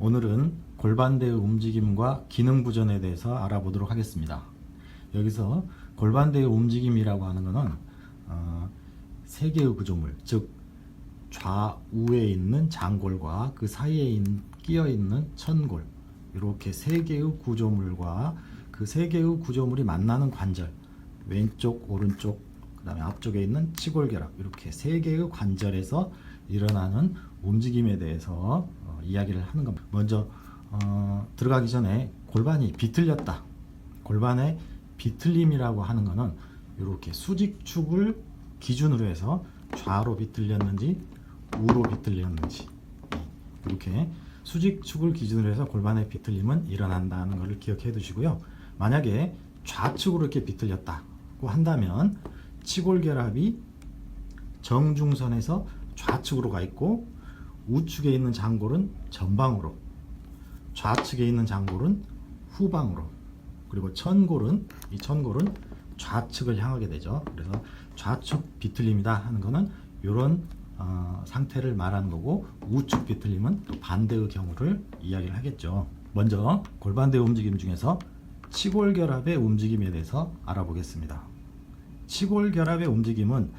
오늘은 골반대의 움직임과 기능 부전에 대해서 알아보도록 하겠습니다. 여기서 골반대의 움직임이라고 하는 것은 세 개의 구조물, 즉 좌우에 있는 장골과 그 사이에 끼어 있는 천골, 이렇게 세 개의 구조물과 그 세 개의 구조물이 만나는 관절, 왼쪽, 오른쪽, 그 다음에 앞쪽에 있는 치골결합, 이렇게 세 개의 관절에서 일어나는 움직임에 대해서 이야기를 하는 겁니다. 먼저 들어가기 전에 골반이 비틀렸다. 골반의 비틀림이라고 하는 것은 이렇게 수직축을 기준으로 해서 좌로 비틀렸는지 우로 비틀렸는지, 이렇게 수직축을 기준으로 해서 골반의 비틀림은 일어난다는 것을 기억해 두시고요. 만약에 좌측으로 이렇게 비틀렸다고 한다면 치골결합이 정중선에서 좌측으로 가 있고 우측에 있는 장골은 전방으로, 좌측에 있는 장골은 후방으로, 그리고 천골은 좌측을 향하게 되죠. 그래서 좌측 비틀림이다 하는 것은 이런 상태를 말하는 거고, 우측 비틀림은 또 반대의 경우를 이야기를 하겠죠. 먼저 골반대 움직임 중에서 치골결합의 움직임에 대해서 알아보겠습니다. 치골결합의 움직임은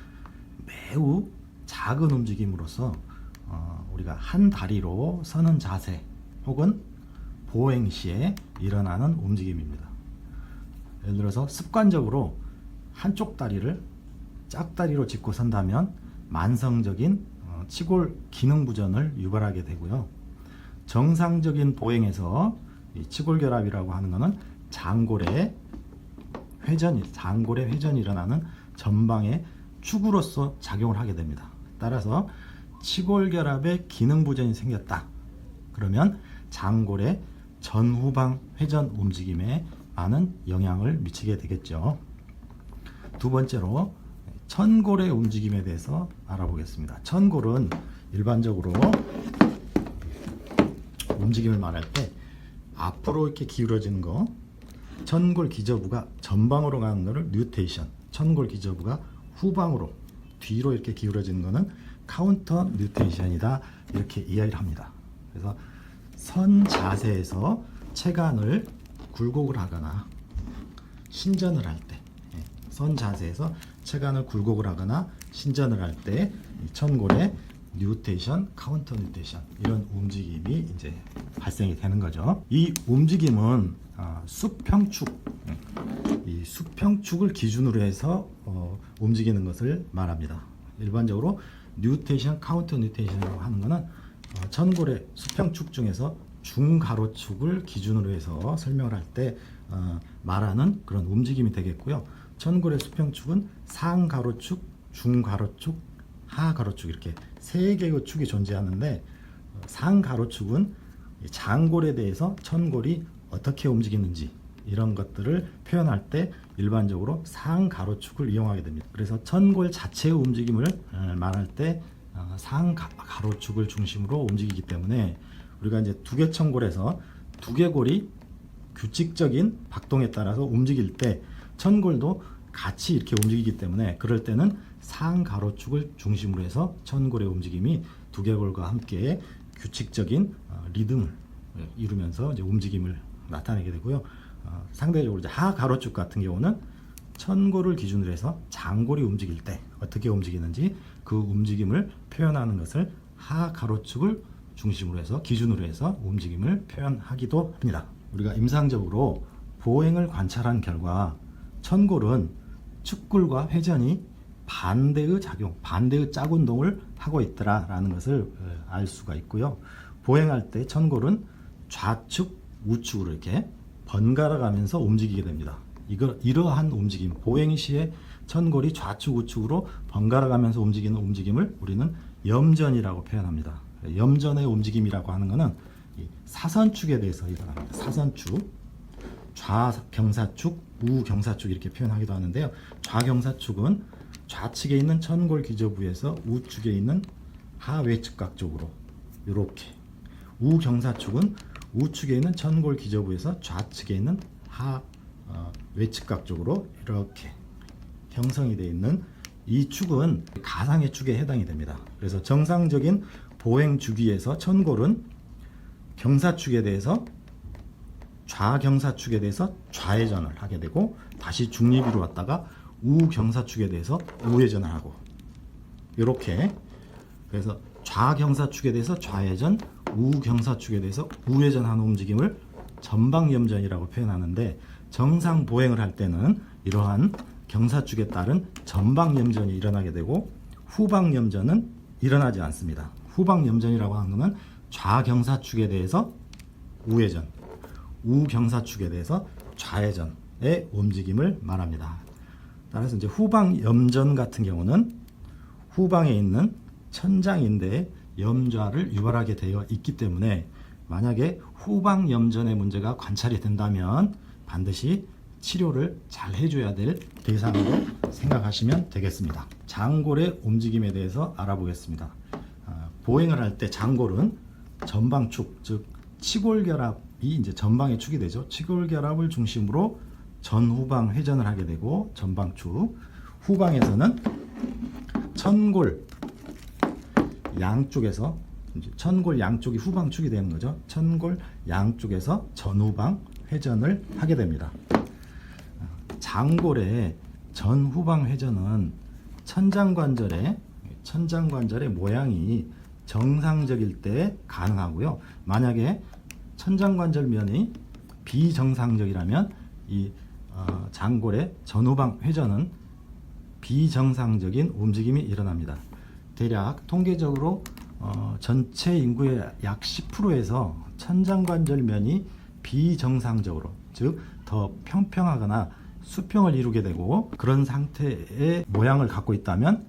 매우 작은 움직임으로서 우리가 한 다리로 서는 자세 혹은 보행 시에 일어나는 움직임입니다. 예를 들어서 습관적으로 한쪽 다리를 짝다리로 짚고 선다면 만성적인 치골 기능 부전을 유발하게 되고요. 정상적인 보행에서 이 치골결합이라고 하는 것은 장골의 회전이 일어나는 전방의 축으로서 작용을 하게 됩니다. 따라서 치골결합의 기능 부전이 생겼다. 그러면 장골의 전후방 회전 움직임에 많은 영향을 미치게 되겠죠. 두 번째로 천골의 움직임에 대해서 알아보겠습니다. 천골은 일반적으로 움직임을 말할 때 앞으로 이렇게 기울어지는 거, 천골 기저부가 전방으로 가는 것을 뉴테이션, 천골 기저부가 후방으로 뒤로 이렇게 기울어지는 것은 카운터 뉴테이션이다, 이렇게 이야기를 합니다. 그래서 선 자세에서 체간을 굴곡을 하거나 신전을 할 때, 선 자세에서 체간을 굴곡을 하거나 신전을 할 때 천골의 뉴테이션, 카운터 뉴테이션, 이런 움직임이 이제 발생이 되는 거죠. 이 움직임은 수평축, 이 수평축을 기준으로 해서 움직이는 것을 말합니다. 일반적으로 뉴테이션, 카운터 뉴테이션이라고 하는 것은 천골의 수평축 중에서 중가로축을 기준으로 해서 설명을 할 때 말하는 그런 움직임이 되겠고요. 천골의 수평축은 상가로축, 중가로축, 하가로축, 이렇게 세 개의 축이 존재하는데, 상가로축은 장골에 대해서 천골이 어떻게 움직이는지 이런 것들을 표현할 때 일반적으로 상가로축을 이용하게 됩니다. 그래서 천골 자체의 움직임을 말할 때 상가로축을 중심으로 움직이기 때문에 우리가 이제 두개천골에서 두개골이 규칙적인 박동에 따라서 움직일 때 천골도 같이 이렇게 움직이기 때문에, 그럴 때는 상가로축을 중심으로 해서 천골의 움직임이 두개골과 함께 규칙적인 리듬을 이루면서 이제 움직임을 나타내게 되고요. 상대적으로 이제 하가로축 같은 경우는 천골을 기준으로 해서 장골이 움직일 때 어떻게 움직이는지 그 움직임을 표현하는 것을 하가로축을 중심으로 해서, 기준으로 해서 움직임을 표현하기도 합니다. 우리가 임상적으로 보행을 관찰한 결과 천골은 축굴과 회전이 반대의 작용, 반대의 짝운동을 하고 있더라라는 것을 알 수가 있고요. 보행할 때 천골은 좌측, 우측으로 이렇게 번갈아 가면서 움직이게 됩니다. 이러한 움직임, 보행 시에 천골이 좌측, 우측으로 번갈아 가면서 움직이는 움직임을 우리는 염전이라고 표현합니다. 염전의 움직임이라고 하는 것은 사선축에 대해서 일어납니다. 사선축, 좌경사축, 우경사축 이렇게 표현하기도 하는데요. 좌경사축은 좌측에 있는 천골 기저부에서 우측에 있는 하외측각 쪽으로 이렇게, 우경사축은 우측에 있는 천골 기저부에서 좌측에 있는 하외측각 쪽으로 이렇게 형성이 되어 있는 이 축은 가상의 축에 해당이 됩니다. 그래서 정상적인 보행 주기에서 천골은 경사축에 대해서 좌경사축에 대해서 좌회전을 하게 되고 다시 중립으로 왔다가 우경사축에 대해서 우회전을 하고 이렇게 그래서 좌경사축에 대해서 좌회전, 우경사축에 대해서 우회전하는 움직임을 전방염전이라고 표현하는데 정상 보행을 할 때는 이러한 경사축에 따른 전방염전이 일어나게 되고 후방염전은 일어나지 않습니다. 후방염전이라고 하는 것은 좌경사축에 대해서 우회전, 우경사축에 대해서 좌회전의 움직임을 말합니다. 따라서 이제 후방염전 같은 경우는 후방에 있는 천장인대에 염좌를 유발하게 되어 있기 때문에 만약에 후방염전의 문제가 관찰이 된다면 반드시 치료를 잘 해줘야 될 대상으로 생각하시면 되겠습니다. 장골의 움직임에 대해서 알아보겠습니다. 보행을 할 때 장골은 전방축, 즉 치골결합이 이제 전방의 축이 되죠. 치골결합을 중심으로 전후방 회전을 하게 되고 전방축, 후방에서는 천골 양쪽에서 천골 양쪽이 후방축이 되는 거죠. 천골 양쪽에서 전후방 회전을 하게 됩니다. 장골의 전후방 회전은 천장관절의 모양이 정상적일 때 가능하고요. 만약에 천장관절면이 비정상적이라면 이 장골의 전후방 회전은 비정상적인 움직임이 일어납니다. 대략 통계적으로 전체 인구의 약 10%에서 천장관절면이 비정상적으로 즉 더 평평하거나 수평을 이루게 되고 그런 상태의 모양을 갖고 있다면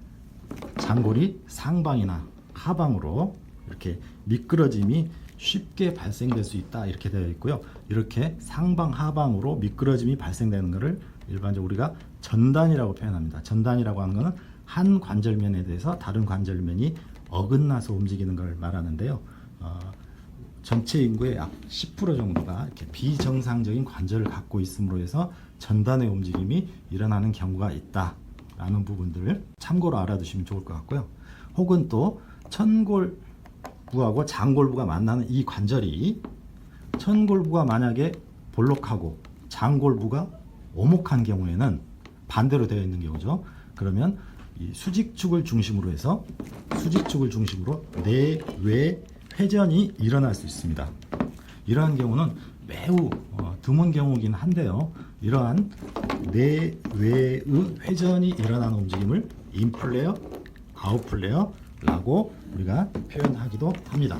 장골이 상방이나 하방으로 이렇게 미끄러짐이 쉽게 발생될 수 있다 이렇게 되어 있고요. 이렇게 상방 하방으로 미끄러짐이 발생되는 것을 일반적으로 우리가 전단이라고 표현합니다. 전단이라고 하는 것은 한 관절면에 대해서 다른 관절면이 어긋나서 움직이는 걸 말하는데요. 전체 인구의 약 10% 정도가 이렇게 비정상적인 관절을 갖고 있음으로 해서 전단의 움직임이 일어나는 경우가 있다라는 부분들을 참고로 알아두시면 좋을 것 같고요. 혹은 또 천골부하고 장골부가 만나는 이 관절이 천골부가 만약에 볼록하고 장골부가 오목한 경우에는 반대로 되어 있는 경우죠. 그러면 이 수직축을 중심으로 해서 내외 회전이 일어날 수 있습니다. 이러한 경우는 매우 드문 경우긴 한데요. 이러한 내외의 회전이 일어나는 움직임을 인플레어, 아웃플레어라고 우리가 표현하기도 합니다.